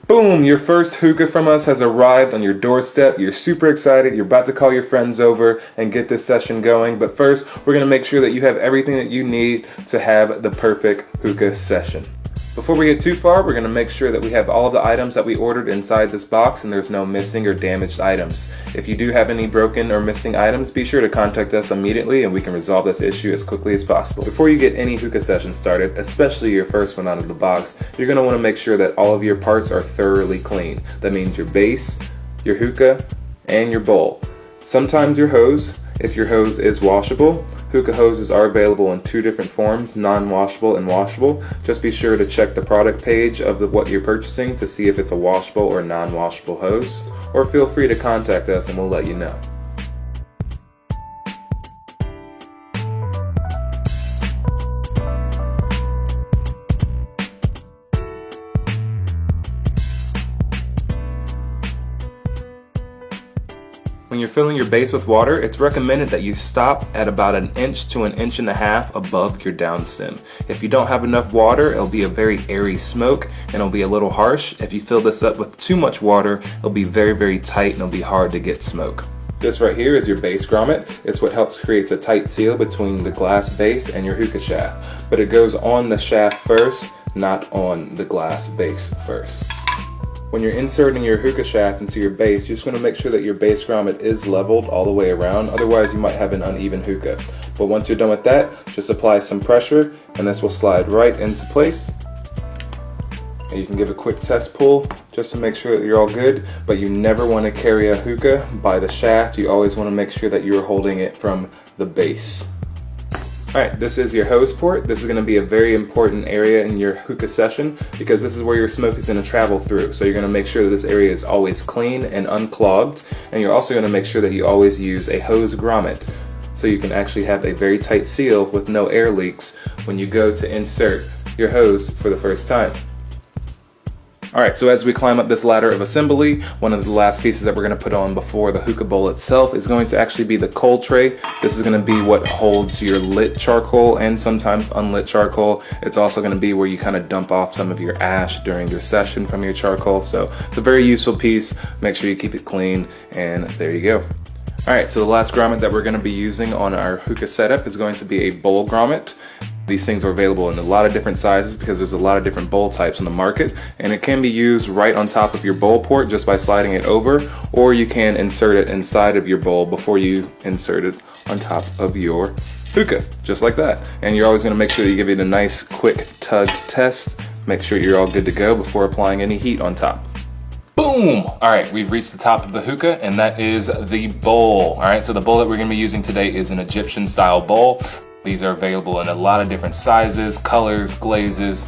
Boom! Your first hookah from us has arrived on your doorstep. You're super excited. You're about to call your friends over and get this session going. But first, we're going to make sure that you have everything that you need to have the perfect hookah session. Before we get too far, we're going to make sure that we have all of the items that we ordered inside this box and there's no missing or damaged items. If you do have any broken or missing items, be sure to contact us immediately and we can resolve this issue as quickly as possible. Before you get any hookah session started, especially your first one out of the box, you're going to want to make sure that all of your parts are thoroughly clean. That means your base, your hookah, and your bowl. Sometimes your hose, if your hose is washable. Hookah hoses are available in two different forms, non-washable and washable. Just be sure to check the product page of what you're purchasing to see if it's a washable or non-washable hose, or feel free to contact us and we'll let you know. When you're filling your base with water, it's recommended that you stop at about 1 inch to 1.5 inches above your downstem. If you don't have enough water, it'll be a very airy smoke and it'll be a little harsh. If you fill this up with too much water, it'll be very, very tight and it'll be hard to get smoke. This right here is your base grommet. It's what helps create a tight seal between the glass base and your hookah shaft. But it goes on the shaft first, not on the glass base first. When you're inserting your hookah shaft into your base, you're just going to make sure that your base grommet is leveled all the way around, otherwise you might have an uneven hookah. But once you're done with that, just apply some pressure and this will slide right into place. And you can give a quick test pull just to make sure that you're all good, but you never want to carry a hookah by the shaft. You always want to make sure that you're holding it from the base. Alright, this is your hose port. This is going to be a very important area in your hookah session because this is where your smoke is going to travel through. So you're going to make sure that this area is always clean and unclogged, and you're also going to make sure that you always use a hose grommet so you can actually have a very tight seal with no air leaks when you go to insert your hose for the first time. Alright, so as we climb up this ladder of assembly, one of the last pieces that we're going to put on before the hookah bowl itself is going to actually be the coal tray. This is going to be what holds your lit charcoal and sometimes unlit charcoal. It's also going to be where you kind of dump off some of your ash during your session from your charcoal. So it's a very useful piece. Make sure you keep it clean, and there you go. Alright, so the last grommet that we're going to be using on our hookah setup is going to be a bowl grommet. These things are available in a lot of different sizes because there's a lot of different bowl types on the market, and it can be used right on top of your bowl port just by sliding it over, or you can insert it inside of your bowl before you insert it on top of your hookah, just like that. And you're always going to make sure that you give it a nice quick tug test. Make sure you're all good to go before applying any heat on top. Boom! Alright, we've reached the top of the hookah, and that is the bowl. Alright, so the bowl that we're going to be using today is an Egyptian style bowl. These are available in a lot of different sizes, colors, glazes,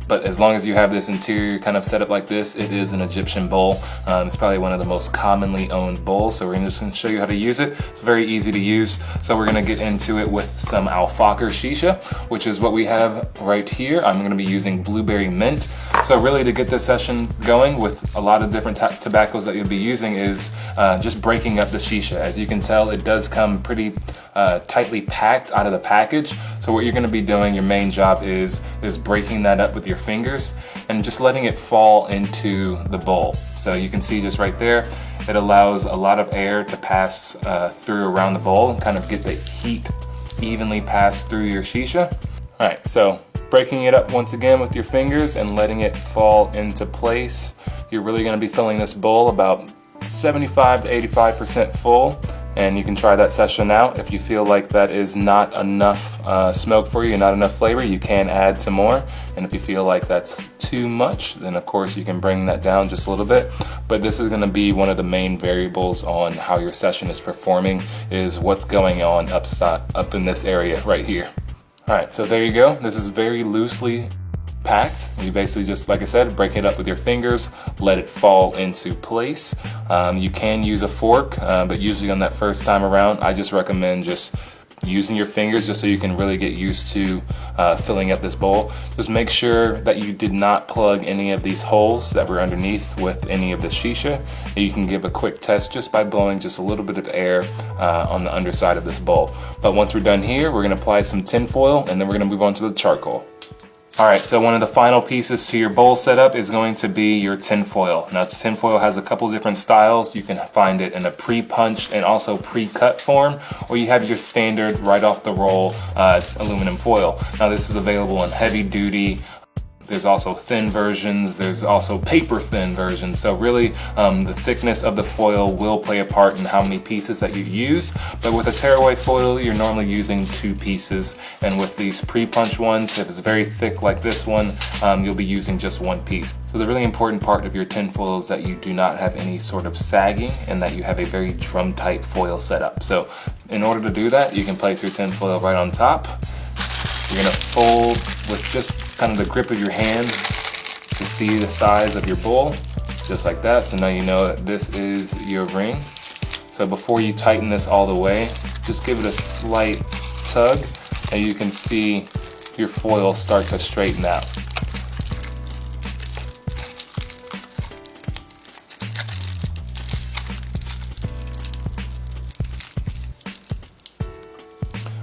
but as long as you have this interior kind of setup like this, it is an Egyptian bowl. It's probably one of the most commonly owned bowls, so we're just going to show you how to use it. It's very easy to use, so we're going to get into it with some Flavour Shisha, which is what we have right here. I'm going to be using blueberry mint. So really, to get this session going with a lot of different tobaccos that you'll be using is just breaking up the shisha. As you can tell, it does come pretty tightly packed out of the package. So what you're going to be doing, your main job is breaking that up with your fingers and just letting it fall into the bowl. So you can see just right there, it allows a lot of air to pass through around the bowl and kind of get the heat evenly passed through your shisha. Alright, so breaking it up once again with your fingers and letting it fall into place. You're really going to be filling this bowl about 75 to 85% full, and you can try that session out. If you feel like that is not enough smoke for you, not enough flavor, you can add some more. And if you feel like that's too much, then of course you can bring that down just a little bit. But this is going to be one of the main variables on how your session is performing, is what's going on up in this area right here. Alright, so there you go. This is very loosely packed. You basically just, like I said, break it up with your fingers, let it fall into place. You can use a fork, but usually on that first time around, I just recommend just using your fingers just so you can really get used to filling up this bowl. Just make sure that you did not plug any of these holes that were underneath with any of the shisha. You can give a quick test just by blowing just a little bit of air on the underside of this bowl. But once we're done here, we're going to apply some tin foil, and then we're going to move on to the charcoal. Alright, so one of the final pieces to your bowl setup is going to be your tinfoil. Now tinfoil has a couple different styles. You can find it in a pre-punched and also pre-cut form, or you have your standard right off the roll aluminum foil. Now this is available in heavy duty. There's also thin versions, there's also paper thin versions. So really the thickness of the foil will play a part in how many pieces that you use. But with a tearaway foil, you're normally using 2 pieces. And with these pre-punched ones, if it's very thick like this one, you'll be using just 1 piece. So the really important part of your tin foil is that you do not have any sort of sagging and that you have a very drum tight foil setup. So in order to do that, you can place your tin foil right on top. You're gonna fold with just kind of the grip of your hand to see the size of your bowl, just like that. So now you know that this is your ring. So before you tighten this all the way, just give it a slight tug and you can see your foil start to straighten out.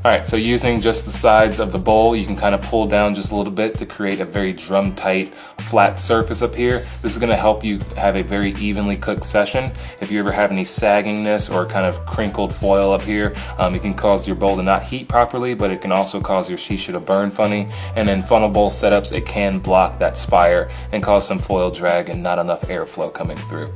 Alright, so using just the sides of the bowl, you can kind of pull down just a little bit to create a very drum tight, flat surface up here. This is going to help you have a very evenly cooked session. If you ever have any saggingness or kind of crinkled foil up here, it can cause your bowl to not heat properly, but it can also cause your shisha to burn funny. And in funnel bowl setups, it can block that spire and cause some foil drag and not enough airflow coming through.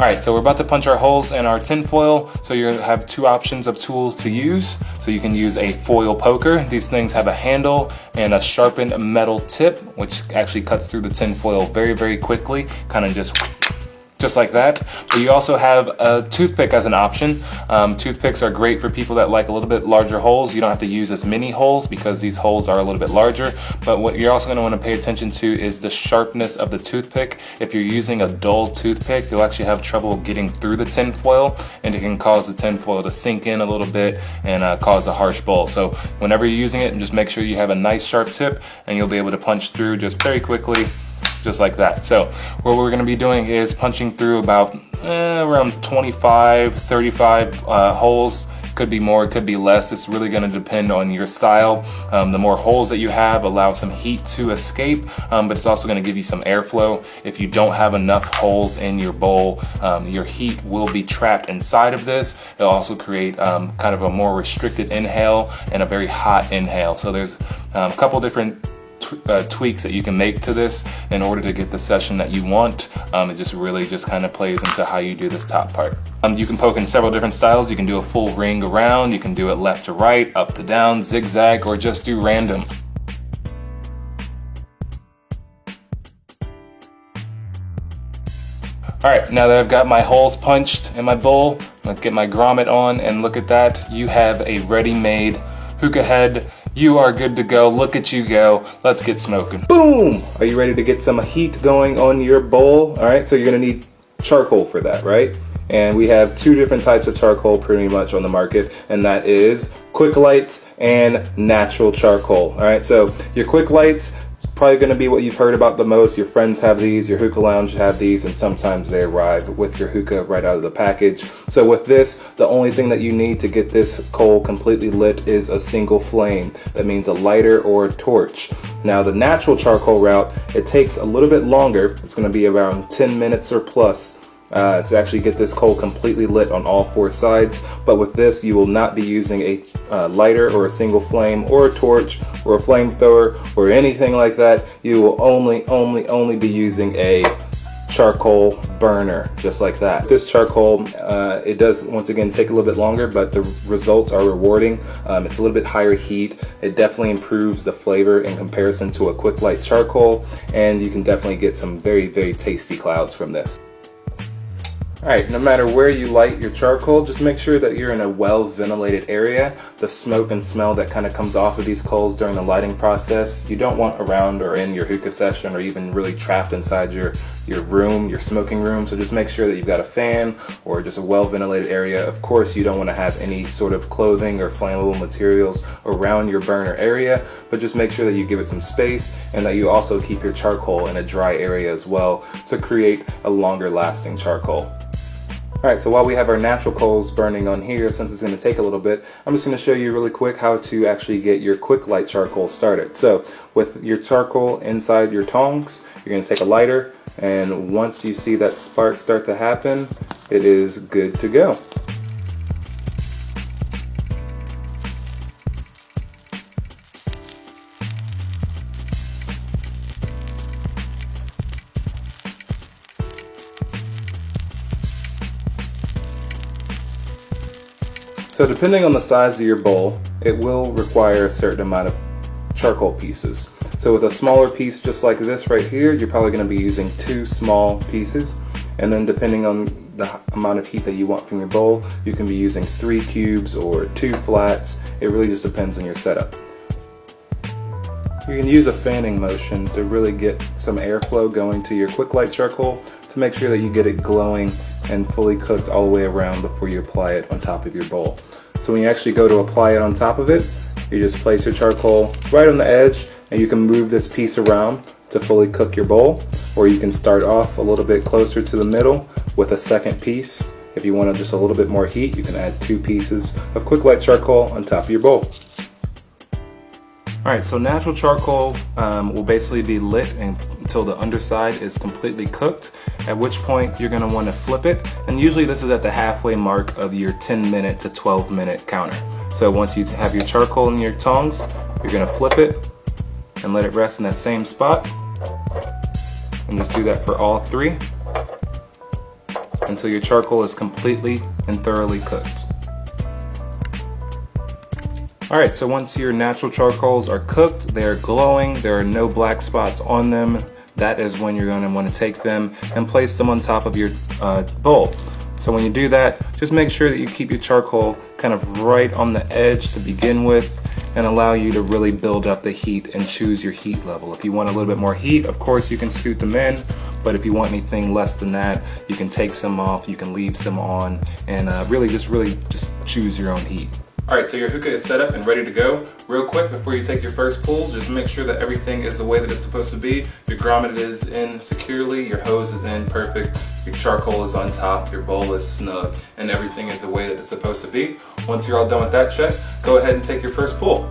Alright, so we're about to punch our holes in our tin foil. So you have 2 options of tools to use. So you can use a foil poker. These things have a handle and a sharpened metal tip, which actually cuts through the tin foil very, very quickly, kind of just like that. But you also have a toothpick as an option. Toothpicks are great for people that like a little bit larger holes. You don't have to use as many holes because these holes are a little bit larger. But what you're also going to want to pay attention to is the sharpness of the toothpick. If you're using a dull toothpick, you'll actually have trouble getting through the tin foil, and it can cause the tin foil to sink in a little bit and cause a harsh bowl. So whenever you're using it, just make sure you have a nice sharp tip and you'll be able to punch through just very quickly, just like that. So what we're going to be doing is punching through about around 25, 35 holes. Could be more, it could be less. It's really going to depend on your style. The more holes that you have allow some heat to escape, but it's also going to give you some airflow. If you don't have enough holes in your bowl, your heat will be trapped inside of this. It'll also create kind of a more restricted inhale and a very hot inhale. So there's a couple different tweaks that you can make to this in order to get the session that you want. It just really just kind of plays into how you do this top part. You can poke in several different styles. You can do a full ring around, you can do it left to right, up to down, zigzag, or just do random. Alright, now that I've got my holes punched in my bowl, let's get my grommet on, and look at that. You have a ready-made hookah head. You are good to go. Look at you go. Let's get smoking. Boom! Are you ready to get some heat going on your bowl? All right, so you're gonna need charcoal for that, right? And we have 2 different types of charcoal pretty much on the market, and that is quick lights and natural charcoal. All right, so your quick lights, probably going to be what you've heard about the most. Your friends have these, your hookah lounge have these, and sometimes they arrive with your hookah right out of the package. So with this, the only thing that you need to get this coal completely lit is a single flame. That means a lighter or a torch. Now the natural charcoal route, it takes a little bit longer. It's going to be around 10 minutes or plus to actually get this coal completely lit on all 4 sides. But with this, you will not be using a lighter or a single flame or a torch or a flamethrower or anything like that. You will only be using a charcoal burner, just like that. This charcoal, it does once again take a little bit longer, but the results are rewarding. It's a little bit higher heat. It definitely improves the flavor in comparison to a quick light charcoal, and you can definitely get some very, very tasty clouds from this. Alright, no matter where you light your charcoal, just make sure that you're in a well-ventilated area. The smoke and smell that kind of comes off of these coals during the lighting process, you don't want around or in your hookah session or even really trapped inside your room, your smoking room. So just make sure that you've got a fan or just a well-ventilated area. Of course, you don't want to have any sort of clothing or flammable materials around your burner area, but just make sure that you give it some space and that you also keep your charcoal in a dry area as well to create a longer lasting charcoal. Alright, so while we have our natural coals burning on here, since it's going to take a little bit, I'm just going to show you really quick how to actually get your quick light charcoal started. So with your charcoal inside your tongs, you're going to take a lighter, and once you see that spark start to happen, it is good to go. So depending on the size of your bowl, it will require a certain amount of charcoal pieces. So with a smaller piece just like this right here, you're probably going to be using 2 small pieces. And then depending on the amount of heat that you want from your bowl, you can be using 3 cubes or 2 flats. It really just depends on your setup. You can use a fanning motion to really get some airflow going to your quick light charcoal to make sure that you get it glowing and fully cooked all the way around before you apply it on top of your bowl. So when you actually go to apply it on top of it, you just place your charcoal right on the edge, and you can move this piece around to fully cook your bowl, or you can start off a little bit closer to the middle with a second piece. If you want just a little bit more heat, you can add 2 pieces of quick light charcoal on top of your bowl. Alright, so natural charcoal will basically be lit until the underside is completely cooked, at which point you're going to want to flip it, and usually this is at the halfway mark of your 10-minute to 12-minute counter. So once you have your charcoal in your tongs, you're going to flip it and let it rest in that same spot, and just do that for all 3 until your charcoal is completely and thoroughly cooked. Alright, so once your natural charcoals are cooked, they are glowing, there are no black spots on them, that is when you're going to want to take them and place them on top of your bowl. So when you do that, just make sure that you keep your charcoal kind of right on the edge to begin with, and allow you to really build up the heat and choose your heat level. If you want a little bit more heat, of course you can scoot them in, but if you want anything less than that, you can take some off, you can leave some on, and really just choose your own heat. Alright, so your hookah is set up and ready to go. Real quick, before you take your first pull, just make sure that everything is the way that it's supposed to be. Your grommet is in securely, your hose is in perfect, your charcoal is on top, your bowl is snug, and everything is the way that it's supposed to be. Once you're all done with that check, go ahead and take your first pull.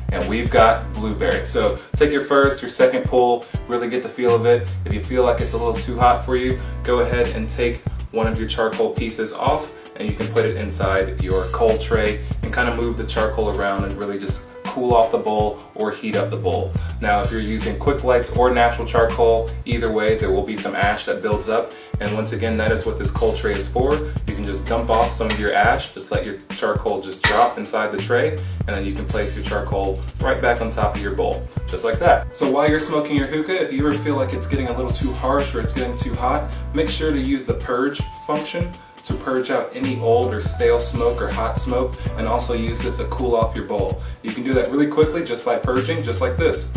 And we've got blueberry. So take your first, your second pull, really get the feel of it. If you feel like it's a little too hot for you, go ahead and take one of your charcoal pieces off, and you can put it inside your coal tray and kind of move the charcoal around and really just cool off the bowl or heat up the bowl. Now if you're using quick lights or natural charcoal, either way there will be some ash that builds up, and once again that is what this coal tray is for. You can just dump off some of your ash, just let your charcoal just drop inside the tray, and then you can place your charcoal right back on top of your bowl, just like that. So while you're smoking your hookah, if you ever feel like it's getting a little too harsh or it's getting too hot, make sure to use the purge function to purge out any old or stale smoke or hot smoke, and also use this to cool off your bowl. You can do that really quickly just by purging, just like this.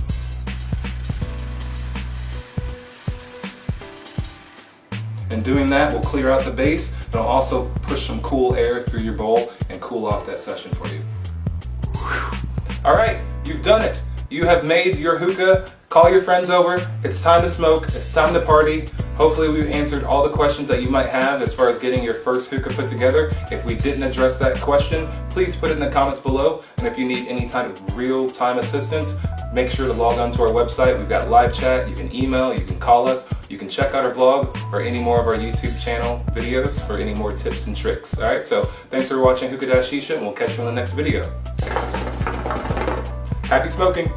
And doing that will clear out the base, but it'll also push some cool air through your bowl and cool off that session for you. Alright, you've done it. You have made your hookah. Call your friends over. It's time to smoke. It's time to party. Hopefully we've answered all the questions that you might have as far as getting your first hookah put together. If we didn't address that question, please put it in the comments below. And if you need any type of real-time assistance, make sure to log on to our website. We've got live chat. You can email. You can call us. You can check out our blog or any more of our YouTube channel videos for any more tips and tricks. Alright, so thanks for watching Hookah Shisha, and we'll catch you in the next video. Happy smoking!